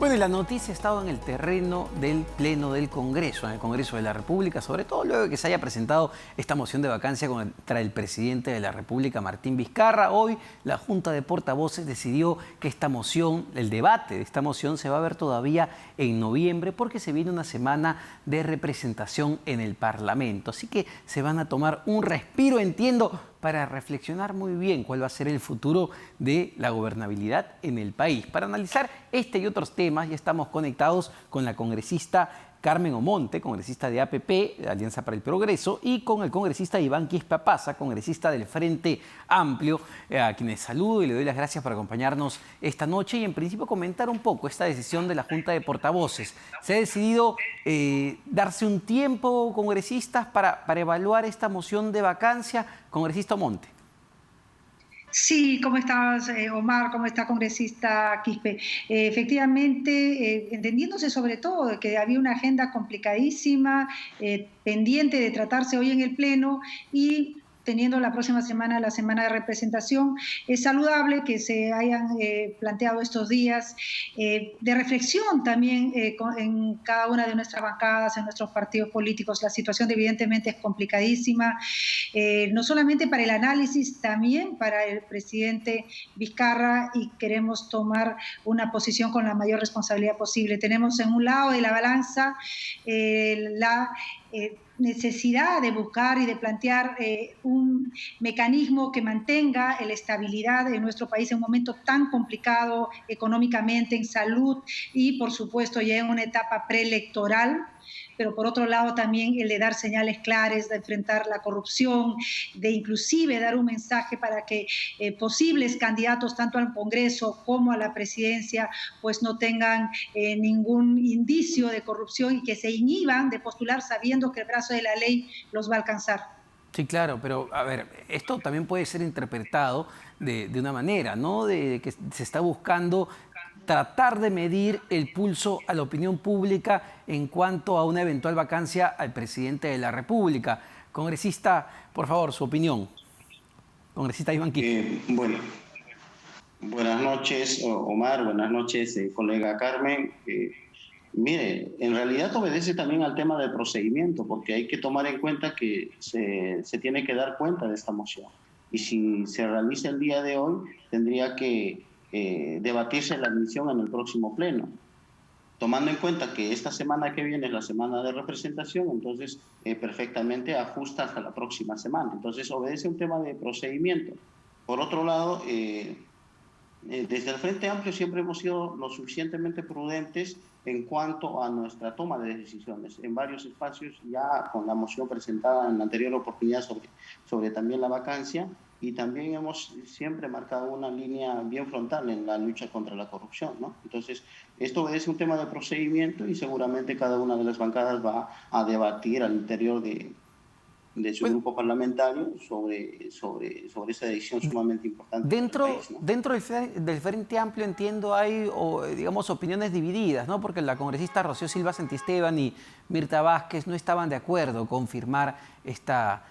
Bueno, y la noticia ha estado en el terreno del Pleno del Congreso, en el Congreso de la República, sobre todo luego de que se haya presentado esta moción de vacancia contra el presidente de la República, Martín Vizcarra. Hoy la Junta de Portavoces decidió que esta moción, el debate de esta moción se va a ver todavía en noviembre porque se viene una semana de representación en el Parlamento. Así que se van a tomar un respiro, entiendo, para reflexionar muy bien cuál va a ser el futuro de la gobernabilidad en el país. Para analizar este y otros temas ya estamos conectados con la congresista Carmen Omonte, congresista de APP, Alianza para el Progreso, y con el congresista Iván Quispe Pasa, congresista del Frente Amplio, a quienes saludo y le doy las gracias por acompañarnos esta noche y en principio comentar un poco esta decisión de la Junta de Portavoces. Se ha decidido darse un tiempo, congresistas, para evaluar esta moción de vacancia. Congresista Omonte. Sí, ¿cómo estás, Omar? ¿Cómo está, congresista Quispe? Efectivamente, entendiéndose sobre todo de que había una agenda complicadísima, pendiente de tratarse hoy en el Pleno y teniendo la próxima semana la semana de representación, es saludable que se hayan planteado estos días de reflexión también en cada una de nuestras bancadas, en nuestros partidos políticos. La situación evidentemente es complicadísima, no solamente para el análisis, también para el presidente Vizcarra, y queremos tomar una posición con la mayor responsabilidad posible. Tenemos en un lado de la balanza la necesidad de buscar y de plantear un mecanismo que mantenga la estabilidad en nuestro país en un momento tan complicado económicamente, en salud y, por supuesto, ya en una etapa preelectoral. Pero por otro lado también el de dar señales claras, de enfrentar la corrupción, de inclusive dar un mensaje para que posibles candidatos tanto al Congreso como a la presidencia pues no tengan ningún indicio de corrupción y que se inhiban de postular sabiendo que el brazo de la ley los va a alcanzar. Sí, claro, pero a ver, esto también puede ser interpretado de una manera, ¿no? De que se está buscando tratar de medir el pulso a la opinión pública en cuanto a una eventual vacancia al presidente de la República. Congresista, por favor, su opinión. Congresista Iván Quispe. Bueno, buenas noches, Omar, buenas noches, colega Carmen. Mire, en realidad obedece también al tema del procedimiento, porque hay que tomar en cuenta que se tiene que dar cuenta de esta moción. Y si se realiza el día de hoy, tendría que debatirse la admisión en el próximo pleno. Tomando en cuenta que esta semana que viene es la semana de representación, entonces perfectamente ajusta hasta la próxima semana. Entonces obedece un tema de procedimiento. Por otro lado, desde el Frente Amplio siempre hemos sido lo suficientemente prudentes en cuanto a nuestra toma de decisiones. En varios espacios, ya con la moción presentada en la anterior oportunidad sobre también la vacancia, y también hemos siempre marcado una línea bien frontal en la lucha contra la corrupción, ¿no? Entonces, esto es un tema de procedimiento y seguramente cada una de las bancadas va a debatir al interior de su grupo parlamentario sobre esa decisión sumamente importante. Dentro del Frente Amplio, entiendo, hay digamos, opiniones divididas, ¿no? Porque la congresista Rocío Silva Santisteban y Mirta Vázquez no estaban de acuerdo con firmar esta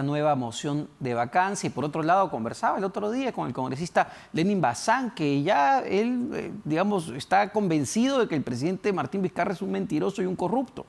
nueva moción de vacancia, y por otro lado conversaba el otro día con el congresista Lenin Bazán, que ya él, digamos, está convencido de que el presidente Martín Vizcarra es un mentiroso y un corrupto.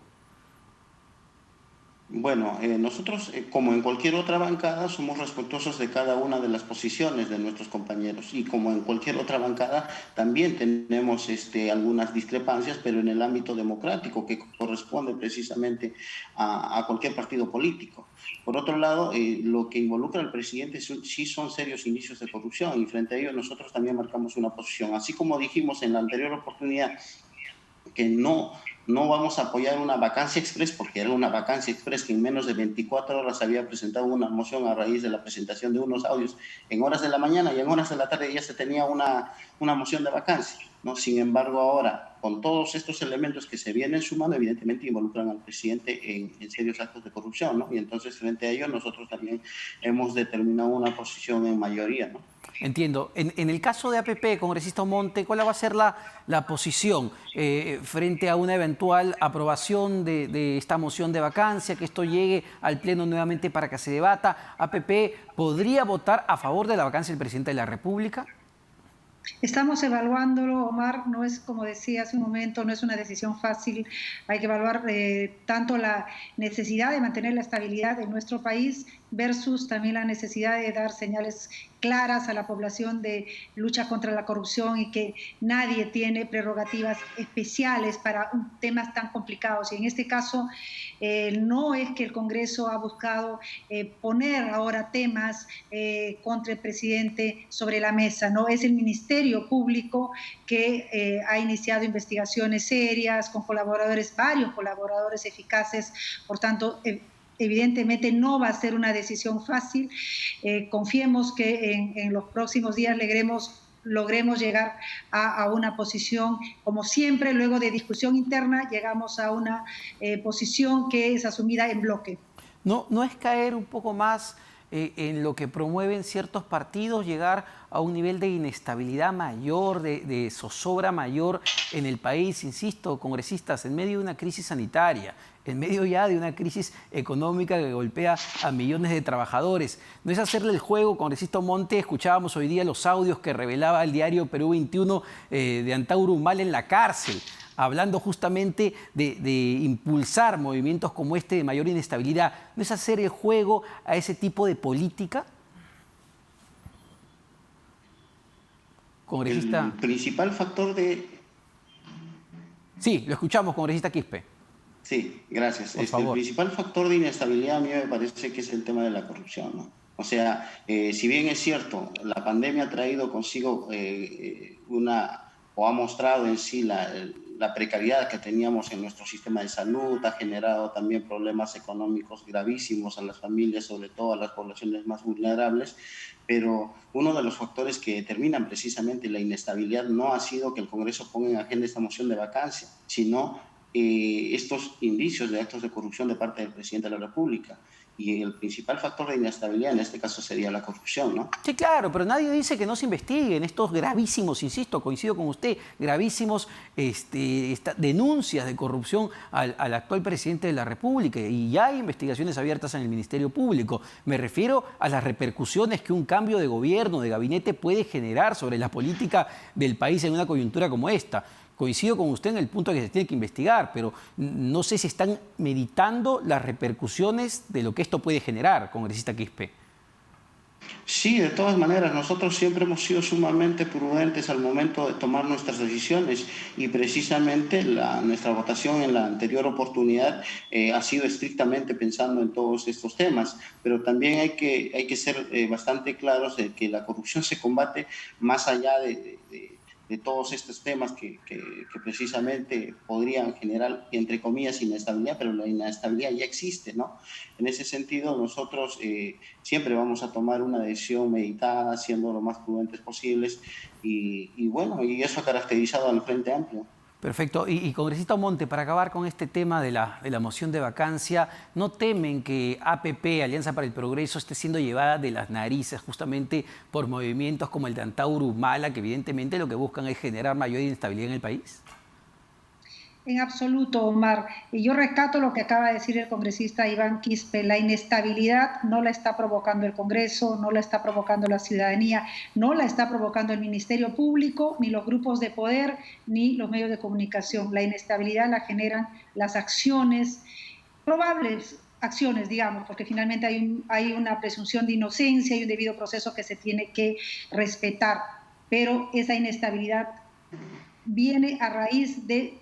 Bueno, nosotros, como en cualquier otra bancada, somos respetuosos de cada una de las posiciones de nuestros compañeros, y como en cualquier otra bancada también tenemos algunas discrepancias, pero en el ámbito democrático que corresponde precisamente a cualquier partido político. Por otro lado, lo que involucra al presidente sí son serios indicios de corrupción, y frente a ello nosotros también marcamos una posición. Así como dijimos en la anterior oportunidad que no vamos a apoyar una vacancia express, porque era una vacancia express que en menos de 24 horas había presentado una moción a raíz de la presentación de unos audios en horas de la mañana, y en horas de la tarde ya se tenía una moción de vacancia, ¿no? Sin embargo, ahora, con todos estos elementos que se vienen sumando, evidentemente involucran al presidente en serios actos de corrupción, ¿no? Y entonces, frente a ello, nosotros también hemos determinado una posición en mayoría, ¿no? Entiendo. En el caso de APP, congresista Omonte, ¿cuál va a ser la posición frente a una eventual aprobación de esta moción de vacancia, que esto llegue al Pleno nuevamente para que se debata? ¿APP podría votar a favor de la vacancia del presidente de la República? Estamos evaluándolo, Omar, no es como decía hace un momento, no es una decisión fácil, hay que evaluar tanto la necesidad de mantener la estabilidad de nuestro país versus también la necesidad de dar señales claras a la población de lucha contra la corrupción y que nadie tiene prerrogativas especiales para temas tan complicados. Y en este caso no es que el Congreso ha buscado poner ahora temas contra el presidente sobre la mesa, no, es el Ministerio Público que ha iniciado investigaciones serias con colaboradores, varios colaboradores eficaces, por tanto, evidentemente no va a ser una decisión fácil. Confiemos que en los próximos días logremos llegar a una posición, como siempre, luego de discusión interna, llegamos a una posición que es asumida en bloque. ¿No es caer un poco más en lo que promueven ciertos partidos, llegar a un nivel de inestabilidad mayor, de zozobra mayor en el país? Insisto, congresistas, en medio de una crisis sanitaria, en medio ya de una crisis económica que golpea a millones de trabajadores. ¿No es hacerle el juego, congresista Monte? Escuchábamos hoy día los audios que revelaba el diario Perú 21 de Antauro Humala en la cárcel, hablando justamente de impulsar movimientos como este de mayor inestabilidad. ¿No es hacer el juego a ese tipo de política? Congresista. El principal factor de... Sí, lo escuchamos, congresista Quispe. Sí, gracias. Por favor. El principal factor de inestabilidad a mí me parece que es el tema de la corrupción, ¿no? O sea, si bien es cierto, la pandemia ha traído consigo o ha mostrado en sí la precariedad que teníamos en nuestro sistema de salud, ha generado también problemas económicos gravísimos a las familias, sobre todo a las poblaciones más vulnerables, pero uno de los factores que determinan precisamente la inestabilidad no ha sido que el Congreso ponga en agenda esta moción de vacancia, sino estos indicios de actos de corrupción de parte del presidente de la República. Y el principal factor de inestabilidad en este caso sería la corrupción, ¿no? Sí, claro, pero nadie dice que no se investiguen estos gravísimos, insisto, coincido con usted, gravísimos denuncias de corrupción al actual presidente de la República, y ya hay investigaciones abiertas en el Ministerio Público. Me refiero a las repercusiones que un cambio de gobierno, de gabinete, puede generar sobre la política del país en una coyuntura como esta. Coincido con usted en el punto de que se tiene que investigar, pero no sé si están meditando las repercusiones de lo que esto puede generar, congresista Quispe. Sí, de todas maneras, nosotros siempre hemos sido sumamente prudentes al momento de tomar nuestras decisiones y precisamente nuestra votación en la anterior oportunidad ha sido estrictamente pensando en todos estos temas, pero también hay que ser bastante claros de que la corrupción se combate más allá de todos estos temas que precisamente podrían generar, entre comillas, inestabilidad, pero la inestabilidad ya existe, ¿no? En ese sentido, nosotros siempre vamos a tomar una decisión meditada, siendo lo más prudentes posibles, y bueno, y eso ha caracterizado al Frente Amplio. Perfecto. Y congresista Monte, para acabar con este tema de la moción de vacancia, ¿no temen que APP, Alianza para el Progreso, esté siendo llevada de las narices justamente por movimientos como el de Antauro Humala, que evidentemente lo que buscan es generar mayor inestabilidad en el país? En absoluto, Omar. Y yo rescato lo que acaba de decir el congresista Iván Quispe. La inestabilidad no la está provocando el Congreso, no la está provocando la ciudadanía, no la está provocando el Ministerio Público, ni los grupos de poder, ni los medios de comunicación. La inestabilidad la generan las acciones, probables acciones, digamos, porque finalmente hay una presunción de inocencia y un debido proceso que se tiene que respetar. Pero esa inestabilidad viene a raíz de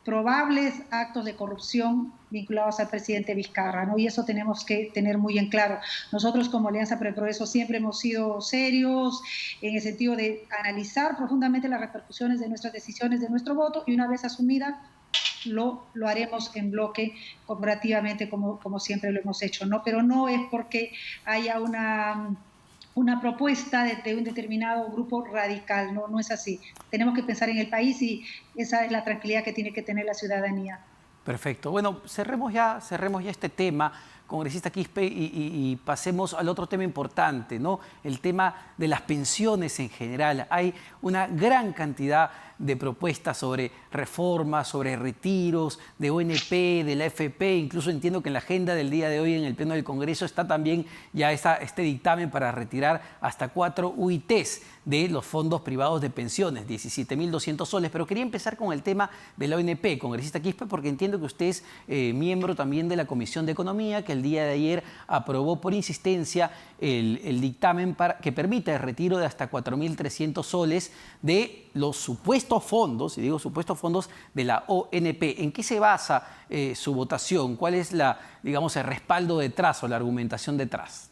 probables actos de corrupción vinculados al presidente Vizcarra, ¿no? Y eso tenemos que tener muy en claro. Nosotros como Alianza para el Progreso siempre hemos sido serios en el sentido de analizar profundamente las repercusiones de nuestras decisiones, de nuestro voto, y una vez asumida lo haremos en bloque corporativamente como siempre lo hemos hecho, ¿no? Pero no es porque haya una propuesta de un determinado grupo radical, no es así. Tenemos que pensar en el país y esa es la tranquilidad que tiene que tener la ciudadanía. Perfecto. Bueno, cerremos ya este tema congresista Quispe, y pasemos al otro tema importante, ¿no? El tema de las pensiones en general. Hay una gran cantidad de propuestas sobre reformas, sobre retiros, de ONP, de la AFP. Incluso entiendo que en la agenda del día de hoy en el Pleno del Congreso está también ya este dictamen para retirar hasta 4 UITs de los fondos privados de pensiones, 17.200 soles. Pero quería empezar con el tema de la ONP, congresista Quispe, porque entiendo que usted es miembro también de la Comisión de Economía, que el día de ayer aprobó por insistencia el dictamen que permite el retiro de hasta 4.300 soles de los supuestos fondos, y digo supuestos fondos, de la ONP. ¿En qué se basa su votación? ¿Cuál es digamos, el respaldo detrás o la argumentación detrás?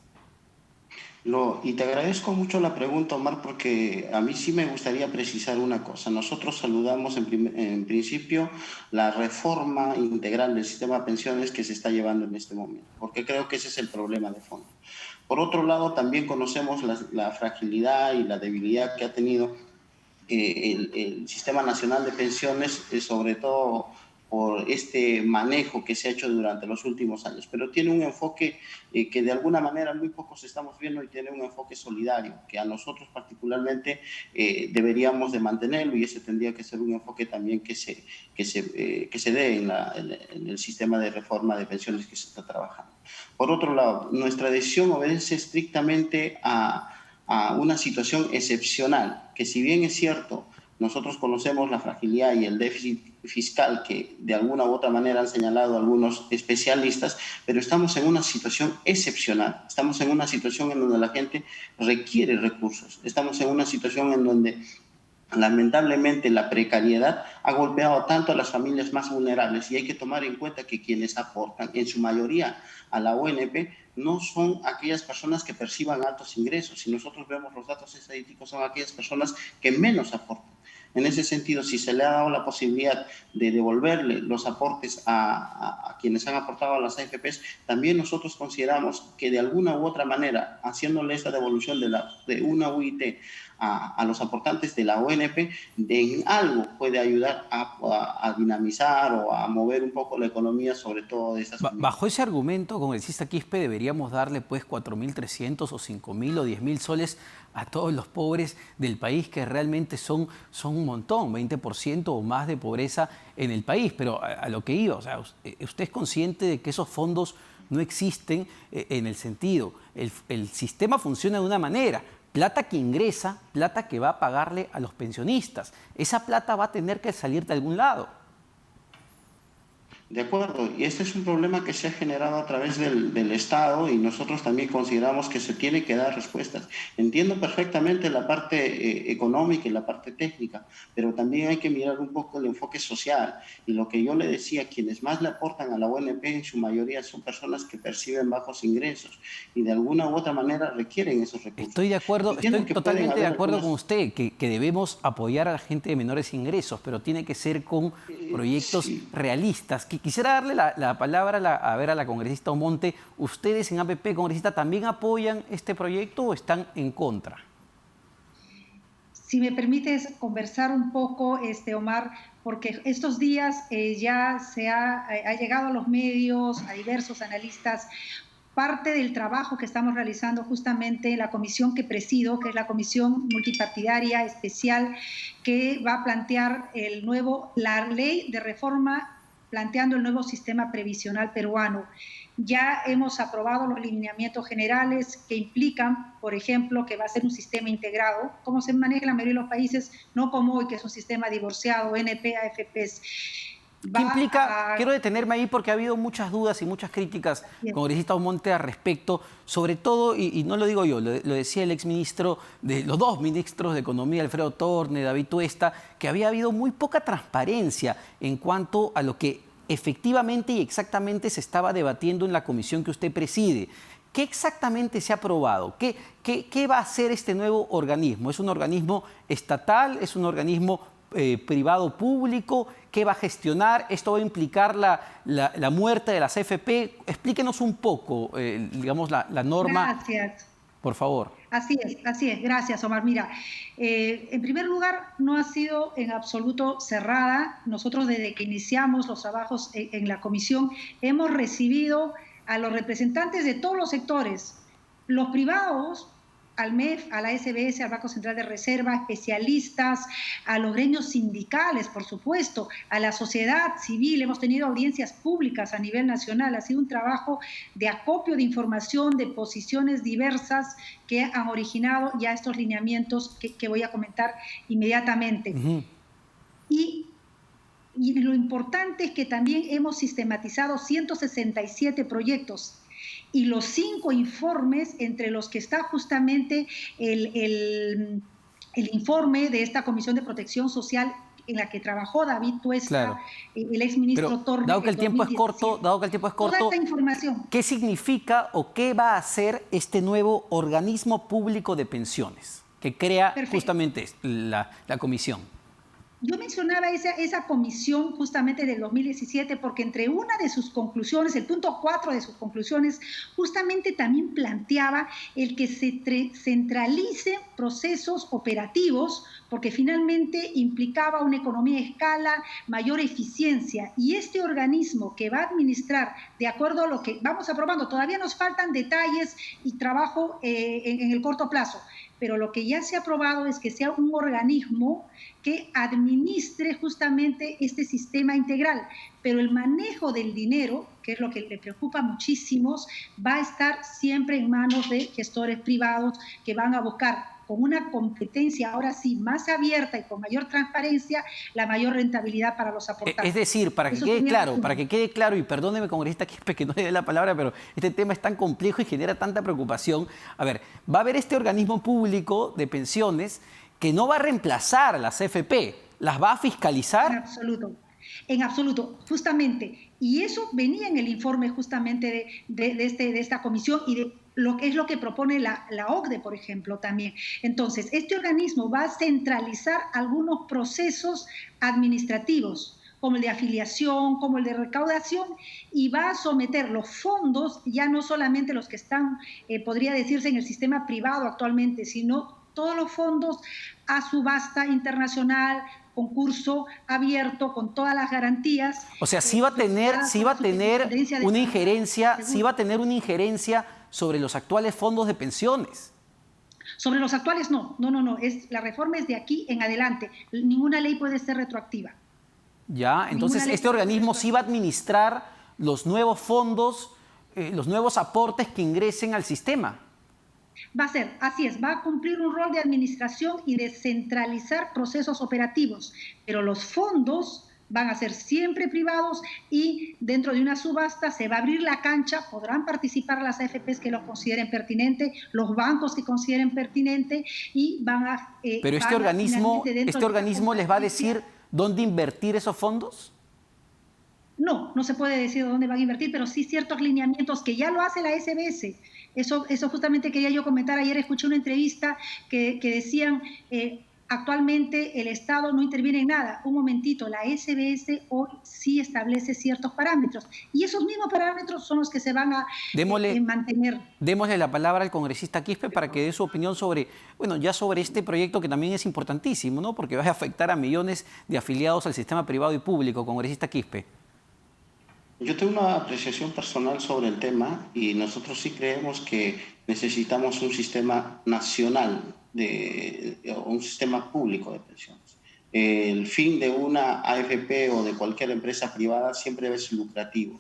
Y te agradezco mucho la pregunta, Omar, porque a mí sí me gustaría precisar una cosa. Nosotros saludamos en principio la reforma integral del sistema de pensiones que se está llevando en este momento, porque creo que ese es el problema de fondo. Por otro lado, también conocemos la fragilidad y la debilidad que ha tenido el Sistema Nacional de Pensiones, sobre todo por este manejo que se ha hecho durante los últimos años. Pero tiene un enfoque que de alguna manera muy pocos estamos viendo, y tiene un enfoque solidario, que a nosotros particularmente deberíamos de mantenerlo, y ese tendría que ser un enfoque también que se dé en el sistema de reforma de pensiones que se está trabajando. Por otro lado, nuestra decisión obedece estrictamente a una situación excepcional, que si bien es cierto, nosotros conocemos la fragilidad y el déficit fiscal que de alguna u otra manera han señalado algunos especialistas, pero estamos en una situación excepcional, estamos en una situación en donde la gente requiere recursos, estamos en una situación en donde lamentablemente la precariedad ha golpeado tanto a las familias más vulnerables, y hay que tomar en cuenta que quienes aportan en su mayoría a la ONP no son aquellas personas que perciban altos ingresos. Si nosotros vemos los datos estadísticos, son aquellas personas que menos aportan. En ese sentido, si se le ha dado la posibilidad de devolverle los aportes a quienes han aportado a las AFPs, también nosotros consideramos que de alguna u otra manera, haciéndole esta devolución de una UIT a los aportantes de la ONP, en algo puede ayudar a dinamizar o a mover un poco la economía, sobre todo de estas familias. Bajo ese argumento, congresista Quispe, deberíamos darle pues 4.300 o 5.000 o 10.000 soles a todos los pobres del país, que realmente son un montón, 20% o más de pobreza en el país. Pero a lo que iba, o sea, usted es consciente de que esos fondos no existen, en el sentido, el sistema funciona de una manera: plata que ingresa, plata que va a pagarle a los pensionistas. Esa plata va a tener que salir de algún lado. De acuerdo, y este es un problema que se ha generado a través del Estado, y nosotros también consideramos que se tiene que dar respuestas. Entiendo perfectamente la parte económica y la parte técnica, pero también hay que mirar un poco el enfoque social. Y lo que yo le decía, quienes más le aportan a la ONP en su mayoría son personas que perciben bajos ingresos y de alguna u otra manera requieren esos recursos. Estoy de acuerdo, estoy totalmente de acuerdo con usted que debemos apoyar a la gente de menores ingresos, pero tiene que ser con proyectos realistas. Quisiera darle la palabra a la congresista Omonte. ¿Ustedes en APP, congresista, también apoyan este proyecto o están en contra? Si me permites conversar un poco, Omar, porque estos días ya ha llegado a los medios, a diversos analistas, parte del trabajo que estamos realizando justamente en la comisión que presido, que es la Comisión Multipartidaria Especial, que va a plantear la ley de reforma, planteando el nuevo sistema previsional peruano. Ya hemos aprobado los lineamientos generales que implican, por ejemplo, que va a ser un sistema integrado, como se maneja en la mayoría de los países, no como hoy, que es un sistema divorciado, NP, AFPs. ¿Qué implica? Quiero detenerme ahí porque ha habido muchas dudas y muchas críticas, congresista Omonte, al respecto, sobre todo, y no lo digo yo, lo decía el exministro, los dos ministros de Economía, Alfredo Torne, David Tuesta, que había habido muy poca transparencia en cuanto a lo que efectivamente y exactamente se estaba debatiendo en la comisión que usted preside. ¿Qué exactamente se ha aprobado? ¿Qué va a hacer este nuevo organismo? ¿Es un organismo estatal? ¿Es un organismo privado público? ¿Qué va a gestionar? ¿Esto va a implicar la muerte de las AFP? Explíquenos un poco, digamos, la norma. Gracias. Por favor. Así es. Gracias, Omar. Mira, en primer lugar, no ha sido en absoluto cerrada. Nosotros, desde que iniciamos los trabajos en la comisión, hemos recibido a los representantes de todos los sectores, los privados, al MEF, a la SBS, al Banco Central de Reserva, especialistas, a los gremios sindicales, por supuesto, a la sociedad civil. Hemos tenido audiencias públicas a nivel nacional. Ha sido un trabajo de acopio de información, de posiciones diversas que han originado ya estos lineamientos que voy a comentar inmediatamente. Y lo importante es que también hemos sistematizado 167 proyectos y los 5 informes, entre los que está justamente el informe de esta Comisión de Protección Social en la que trabajó David Tuesta, claro, el exministro Torres. Dado que el tiempo es corto, toda esta información. ¿Qué significa o qué va a hacer este nuevo organismo público de pensiones que crea justamente la comisión? Yo mencionaba esa comisión justamente del 2017 porque entre una de sus conclusiones, el punto 4 de sus conclusiones, justamente también planteaba el que se centralicen procesos operativos porque finalmente implicaba una economía de escala, mayor eficiencia. Y este organismo que va a administrar de acuerdo a lo que vamos aprobando, todavía nos faltan detalles y trabajo en el corto plazo, pero lo que ya se ha aprobado es que sea un organismo que administre justamente este sistema integral. Pero el manejo del dinero, que es lo que le preocupa a muchísimos, va a estar siempre en manos de gestores privados que van a buscar con una competencia ahora sí más abierta y con mayor transparencia la mayor rentabilidad para los aportantes. Es decir, para que quede claro, y perdóneme, congresista Quispe, que no le dé la palabra, pero este tema es tan complejo y genera tanta preocupación. A ver, va a haber este organismo público de pensiones que no va a reemplazar a las AFP, ¿las va a fiscalizar? En absoluto, justamente. Y eso venía en el informe justamente de esta comisión y de lo que es lo que propone la OCDE, por ejemplo, también. Entonces, este organismo va a centralizar algunos procesos administrativos, como el de afiliación, como el de recaudación, y va a someter los fondos, ya no solamente los que están, podría decirse, en el sistema privado actualmente, sino todos los fondos a subasta internacional, concurso abierto con todas las garantías. O sea, sí va a tener una injerencia sobre los actuales fondos de pensiones. Sobre los actuales no, la reforma es de aquí en adelante. Ninguna ley puede ser retroactiva. Ya, entonces este organismo sí va a administrar los nuevos fondos, los nuevos aportes que ingresen al sistema. Va a ser, así es, va a cumplir un rol de administración y de centralizar procesos operativos, pero los fondos van a ser siempre privados y dentro de una subasta se va a abrir la cancha, podrán participar las AFPs que lo consideren pertinente, los bancos que consideren pertinente y van a... pero este organismo les va a decir dónde invertir esos fondos. No se puede decir dónde van a invertir, pero sí ciertos lineamientos que ya lo hace la SBS. Eso justamente quería yo comentar. Ayer escuché una entrevista que decían, actualmente el Estado no interviene en nada. Un momentito, la SBS hoy sí establece ciertos parámetros. Y esos mismos parámetros son los que se van a mantener. Démosle la palabra al congresista Quispe para que dé su opinión sobre este proyecto que también es importantísimo, ¿no? Porque va a afectar a millones de afiliados al sistema privado y público. Congresista Quispe. Yo tengo una apreciación personal sobre el tema y nosotros sí creemos que necesitamos un sistema nacional, un sistema público de pensiones. El fin de una AFP o de cualquier empresa privada siempre debe ser lucrativo.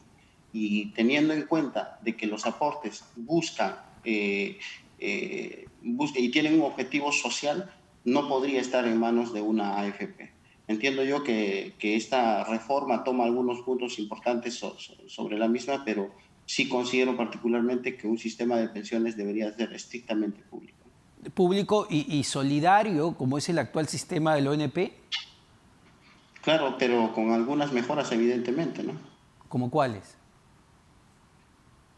Y teniendo en cuenta de que los aportes buscan y tienen un objetivo social, no podría estar en manos de una AFP. Entiendo yo que esta reforma toma algunos puntos importantes sobre la misma, pero sí considero particularmente que un sistema de pensiones debería ser estrictamente público. ¿Público y solidario, como es el actual sistema del ONP? Claro, pero con algunas mejoras, evidentemente, ¿no? ¿Cómo cuáles?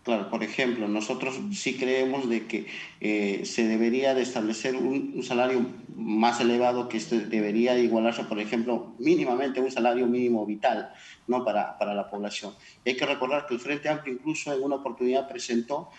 Claro, por ejemplo, nosotros sí creemos de que se debería de establecer un salario más elevado que debería igualarse, por ejemplo, mínimamente un salario mínimo vital, ¿no? para la población. Y hay que recordar que el Frente Amplio incluso en una oportunidad presentó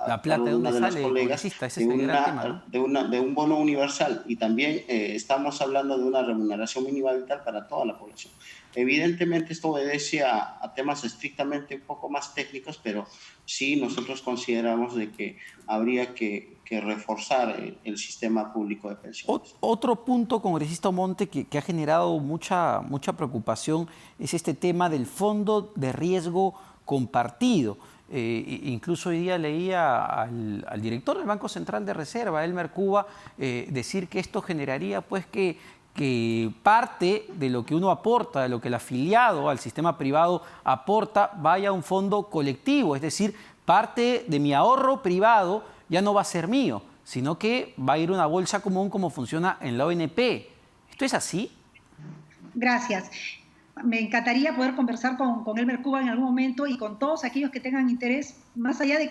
la plata de dónde sale, colegas, de un bono universal y también estamos hablando de una remuneración mínima vital para toda la población. Evidentemente esto obedece a temas estrictamente un poco más técnicos, datos, pero sí nosotros consideramos de que habría que reforzar el sistema público de pensiones. Otro punto, congresista Omonte, que ha generado mucha preocupación es este tema del fondo de riesgo compartido. Incluso hoy día leía al director del Banco Central de Reserva, Elmer Cuba, decir que esto generaría pues que parte de lo que uno aporta, de lo que el afiliado al sistema privado aporta, vaya a un fondo colectivo. Es decir, parte de mi ahorro privado ya no va a ser mío, sino que va a ir a una bolsa común como funciona en la ONP. ¿Esto es así? Gracias. Me encantaría poder conversar con Elmer Cuba en algún momento y con todos aquellos que tengan interés, más allá de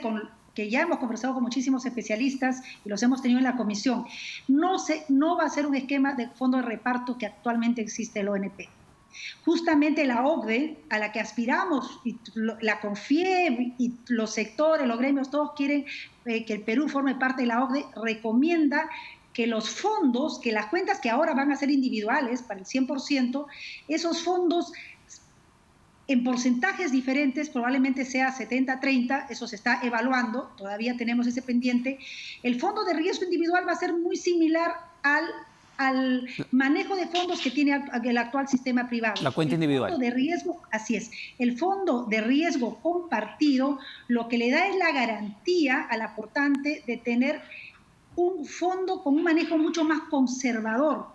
que ya hemos conversado con muchísimos especialistas y los hemos tenido en la comisión. No va a ser un esquema de fondo de reparto que actualmente existe en la ONP. Justamente la OCDE, a la que aspiramos, y la CONFIEB y los sectores, los gremios, todos quieren que el Perú forme parte de la OCDE, recomienda que los fondos, que las cuentas que ahora van a ser individuales para el 100%, esos fondos en porcentajes diferentes, probablemente sea 70-30, eso se está evaluando, todavía tenemos ese pendiente. El fondo de riesgo individual va a ser muy similar al manejo de fondos que tiene el actual sistema privado. La cuenta individual. El fondo de riesgo, así es. El fondo de riesgo compartido lo que le da es la garantía al aportante de tener un fondo con un manejo mucho más conservador,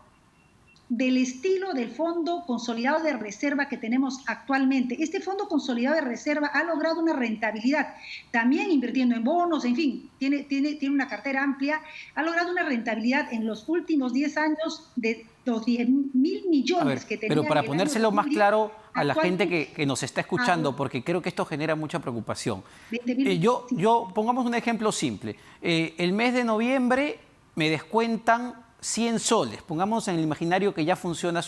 del estilo del Fondo Consolidado de Reserva que tenemos actualmente. Este Fondo Consolidado de Reserva ha logrado una rentabilidad, también invirtiendo en bonos, en fin, tiene una cartera amplia, ha logrado una rentabilidad en los últimos 10 años de los 10.000 millones que tenía. Pero para ponérselo más claro a la gente que nos está escuchando, Ah, porque creo que esto genera mucha preocupación. 20.000, Yo pongamos un ejemplo simple. El mes de noviembre me descuentan 100 soles, pongamos en el imaginario que ya funciona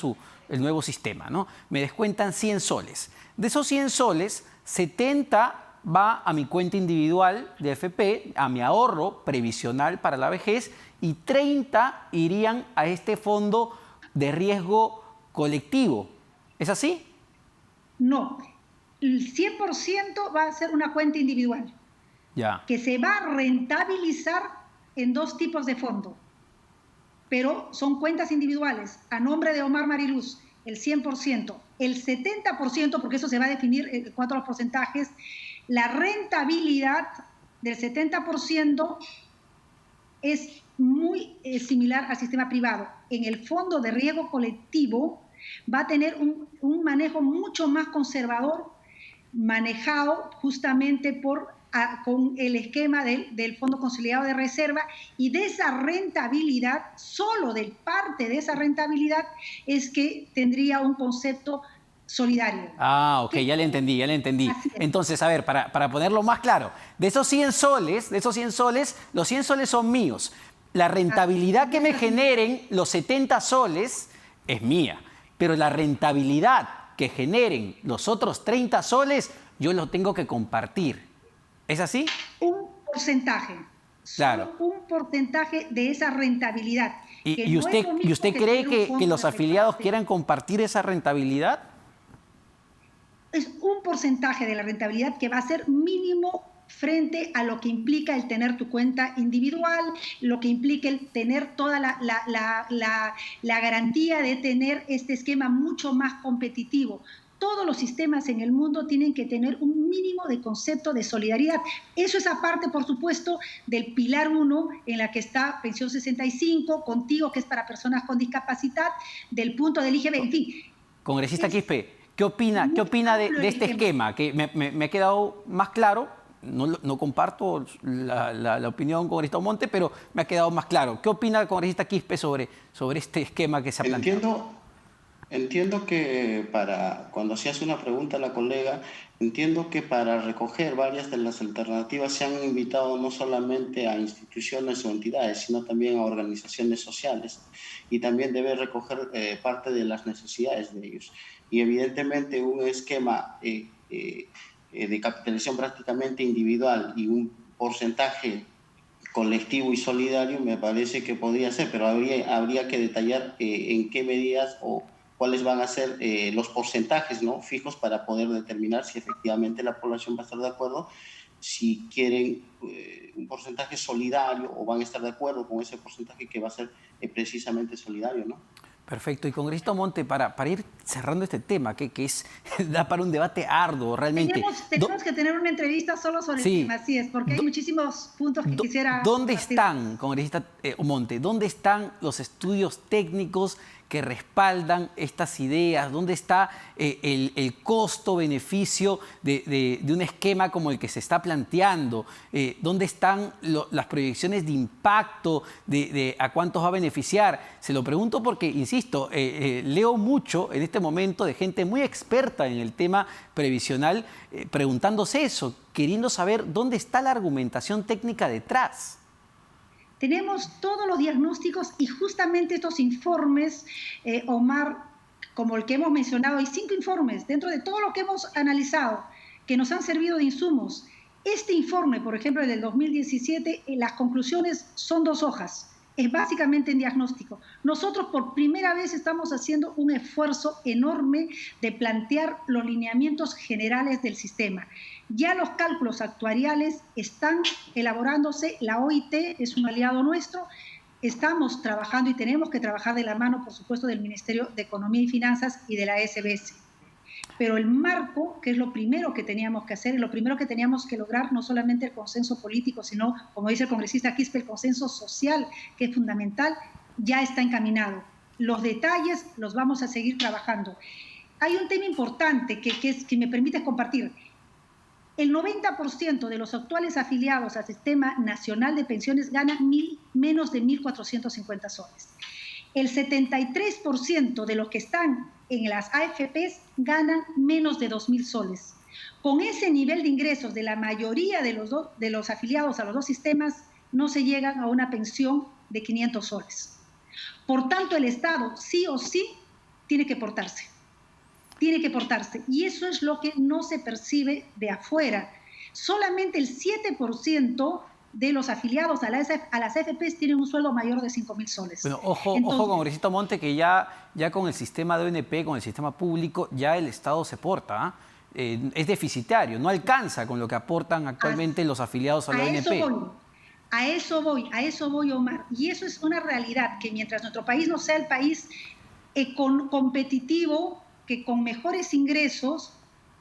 el nuevo sistema, ¿no? Me descuentan 100 soles. De esos 100 soles, 70 va a mi cuenta individual de AFP, a mi ahorro previsional para la vejez, y 30 irían a este fondo de riesgo colectivo. ¿Es así? No, el 100% va a ser una cuenta individual, Ya. que se va a rentabilizar en dos tipos de fondo. Pero son cuentas individuales, a nombre de Omar Mariluz, el 100%, el 70%, porque eso se va a definir en cuanto a los porcentajes, la rentabilidad del 70% es muy similar al sistema privado. En el fondo de riesgo colectivo va a tener un manejo mucho más conservador, manejado justamente con el esquema del Fondo Consolidado de Reserva, y de esa rentabilidad, solo de parte de esa rentabilidad, es que tendría un concepto solidario. Ah, ok, ya le entendí. Entonces, a ver, para ponerlo más claro, de esos 100 soles, los 100 soles son míos. La rentabilidad que me generen los 70 soles es mía, pero la rentabilidad que generen los otros 30 soles, yo lo tengo que compartir. ¿Es así? Un porcentaje. Claro. Un porcentaje de esa rentabilidad. ¿Y usted cree que los afiliados quieran compartir esa rentabilidad? Es un porcentaje de la rentabilidad que va a ser mínimo frente a lo que implica el tener tu cuenta individual, lo que implica el tener toda la garantía de tener este esquema mucho más competitivo. Todos los sistemas en el mundo tienen que tener un mínimo de concepto de solidaridad. Eso es aparte, por supuesto, del pilar 1, en la que está Pensión 65, Contigo, que es para personas con discapacidad, del punto del IGB, en fin. Congresista Quispe, ¿qué opina de este esquema? Que me ha quedado más claro. No comparto la opinión, congresista Omonte, pero me ha quedado más claro. ¿Qué opina el congresista Quispe sobre este esquema que se ha planteado? Entiendo que cuando se hace una pregunta a la colega, entiendo que para recoger varias de las alternativas se han invitado no solamente a instituciones o entidades, sino también a organizaciones sociales, y también debe recoger parte de las necesidades de ellos. Y evidentemente un esquema de capitalización prácticamente individual y un porcentaje colectivo y solidario me parece que podría ser, pero habría que detallar en qué medidas o cuáles van a ser los porcentajes, ¿no?, fijos para poder determinar si efectivamente la población va a estar de acuerdo, si quieren un porcentaje solidario o van a estar de acuerdo con ese porcentaje que va a ser precisamente solidario, ¿no? Perfecto. Y congresista Monte, para ir cerrando este tema, que da para un debate arduo realmente. Tenemos que tener una entrevista solo sobre el tema, así es, porque hay muchísimos puntos que quisiera... ¿Dónde están, congresista Monte, dónde están los estudios técnicos que respaldan estas ideas? ¿Dónde está el costo-beneficio de un esquema como el que se está planteando? ¿Dónde están las proyecciones de impacto, de a cuántos va a beneficiar? Se lo pregunto porque, insisto, leo mucho en este momento de gente muy experta en el tema previsional preguntándose eso, queriendo saber dónde está la argumentación técnica detrás. Tenemos todos los diagnósticos y justamente estos informes, Omar, como el que hemos mencionado, hay 5 informes dentro de todo lo que hemos analizado que nos han servido de insumos. Este informe, por ejemplo, el del 2017, las conclusiones son 2 hojas. Es básicamente en diagnóstico. Nosotros por primera vez estamos haciendo un esfuerzo enorme de plantear los lineamientos generales del sistema. Ya los cálculos actuariales están elaborándose, la OIT es un aliado nuestro, estamos trabajando y tenemos que trabajar de la mano, por supuesto, del Ministerio de Economía y Finanzas y de la SBS. Pero el marco, que es lo primero que teníamos que hacer, lo primero que teníamos que lograr, no solamente el consenso político, sino, como dice el congresista Quispe, el consenso social, que es fundamental, ya está encaminado. Los detalles los vamos a seguir trabajando. Hay un tema importante que me permite compartir. El 90% de los actuales afiliados al Sistema Nacional de Pensiones ganan menos de 1.450 soles. El 73% de los que están en las AFPs ganan menos de 2.000 soles. Con ese nivel de ingresos de la mayoría de los afiliados a los 2 sistemas, no se llegan a una pensión de 500 soles. Por tanto, el Estado sí o sí tiene que portarse. Tiene que portarse. Y eso es lo que no se percibe de afuera. Solamente el 7% de los afiliados a las AFPs tienen un sueldo mayor de 5.000 soles. Bueno, ojo, congresista Monte, que ya con el sistema de ONP, con el sistema público, ya el Estado se porta, es deficitario, no alcanza con lo que aportan actualmente los afiliados a la ONP. A eso voy, Omar. Y eso es una realidad, que mientras nuestro país no sea el país competitivo, que con mejores ingresos,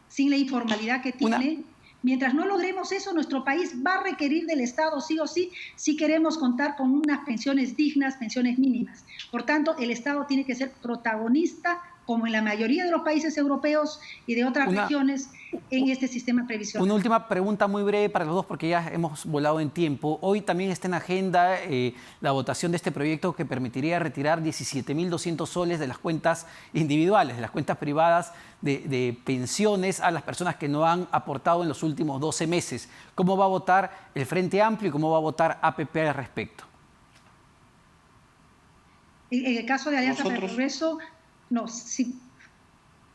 sin la informalidad que tiene... Mientras no logremos eso, nuestro país va a requerir del Estado sí o sí, si queremos contar con unas pensiones dignas, pensiones mínimas. Por tanto, el Estado tiene que ser protagonista, como en la mayoría de los países europeos y de otras regiones, en este sistema previsional. Una última pregunta muy breve para los dos, porque ya hemos volado en tiempo. Hoy también está en agenda la votación de este proyecto que permitiría retirar 17.200 soles de las cuentas individuales, de las cuentas privadas de pensiones a las personas que no han aportado en los últimos 12 meses. ¿Cómo va a votar el Frente Amplio y cómo va a votar APP al respecto? En el caso de Alianza para el Progreso, no, sí.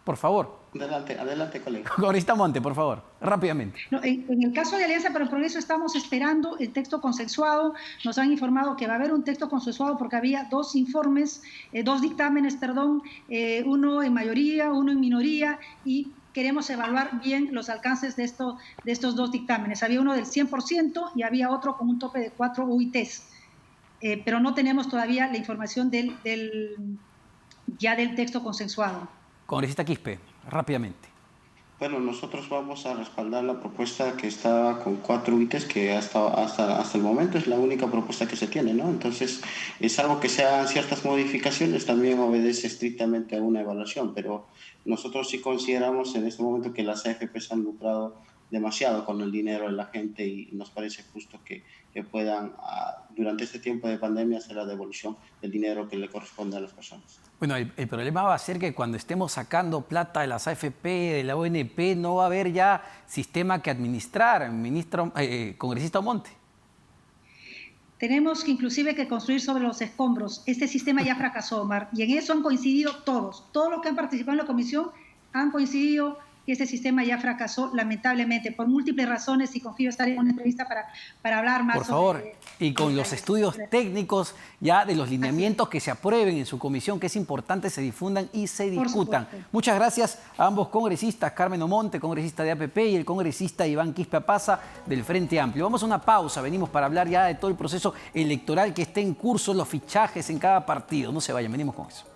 Por favor. Adelante, colega. Congresista Monte, por favor, rápidamente. No, en el caso de Alianza para el Progreso estamos esperando el texto consensuado. Nos han informado que va a haber un texto consensuado porque había 2 informes, 2 dictámenes, perdón, uno en mayoría, uno en minoría, y queremos evaluar bien los alcances de estos 2 dictámenes. Había uno del 100% y había otro con un tope de 4 UITs. Pero no tenemos todavía la información ya del texto consensuado. Congresista Quispe, rápidamente. Bueno, nosotros vamos a respaldar la propuesta que está con 4 UITs, que hasta el momento es la única propuesta que se tiene, ¿no? Entonces, es algo que se hagan ciertas modificaciones, también obedece estrictamente a una evaluación, pero nosotros sí consideramos en este momento que las AFPs han lucrado demasiado con el dinero de la gente y nos parece justo que puedan, durante este tiempo de pandemia, hacer la devolución del dinero que le corresponde a las personas. Bueno, el problema va a ser que cuando estemos sacando plata de las AFP, de la ONP, no va a haber ya sistema que administrar, congresista Monte. Tenemos que inclusive que construir sobre los escombros. Este sistema ya fracasó, Omar, y en eso han coincidido todos. Todos los que han participado en la comisión han coincidido que este sistema ya fracasó lamentablemente por múltiples razones, y confío estar en una entrevista para hablar más. Por favor, y con los estudios técnicos ya de los lineamientos que se aprueben en su comisión, que es importante se difundan y se discutan. Muchas gracias a ambos congresistas, Carmen Omonte, congresista de APP, y el congresista Iván Quispe-Apaza del Frente Amplio. Vamos a una pausa, venimos para hablar ya de todo el proceso electoral que está en curso, los fichajes en cada partido. No se vayan, venimos con eso.